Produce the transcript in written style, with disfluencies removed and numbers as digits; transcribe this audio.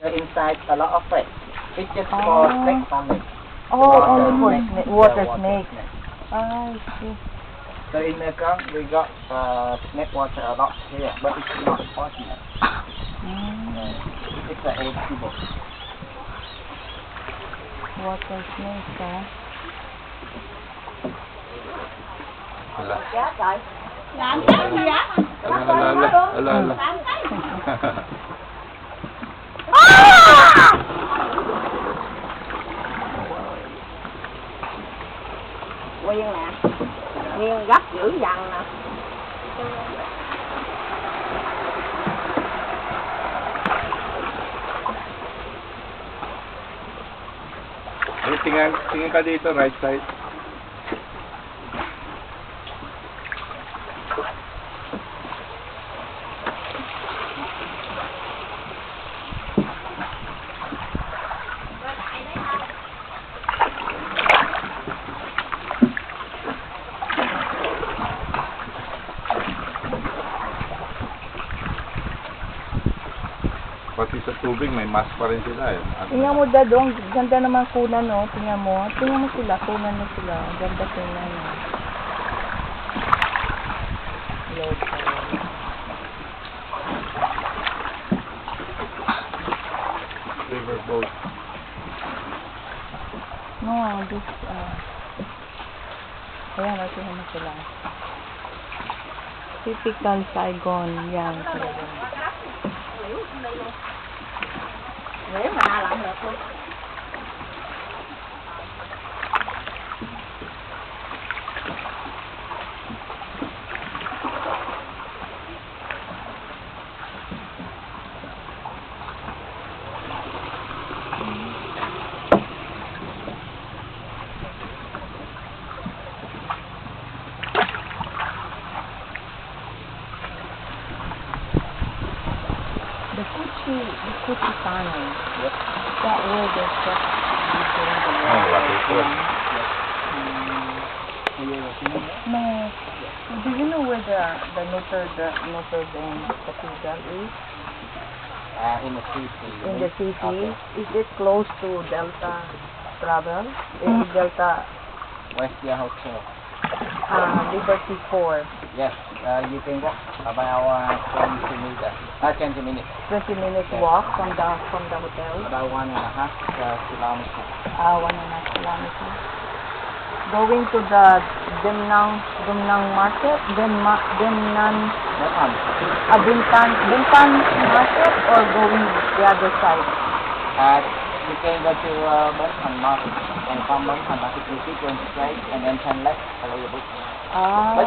Inside a lot of fish. It's just for snake farming. Oh, only for water Yeah, snake. snake. I see. So in the ground we got snake water a lot here, but it's not poisonous. Mm. It's an egg tube. Water snake, huh? Ala. Làm cái gì á? Ala. Nguyên nè, Nguyên gấp dữ dằn nè. Tingin ka dito, right side. Pati sa tubig, may mask pa rin sila eh. Tingnan mo, Dadong. Ganda naman kunan, no? Tingnan mo. Tingnan mo sila. Kunan mo sila. Ganda kunan, no? Lord. Riverboat. No, this, ayan, tingnan mo sila. Typical Saigon. Yan. Nếu mà làm được luôn. The Kuchi tunnel. Yep. That way they kept doing the Oh, laki po. No. Do you know where the Notre Dame Cathedral is? In the city. In the city? Okay. Is it close to Delta Travel? Delta West Dia Hotel. Liberty 4. Yes, you can walk about 20 meters. 20 minutes. 20 minutes Yes. walk from the hotel. About 1.5 kilometers. 1.5 kilometers. Going to the Demnang Market? Demnan Bintan Market, or going the other side? You can go to Bangtan Market, and from Bangtan Market you keep going straight and then turn left a little bit. Ah. But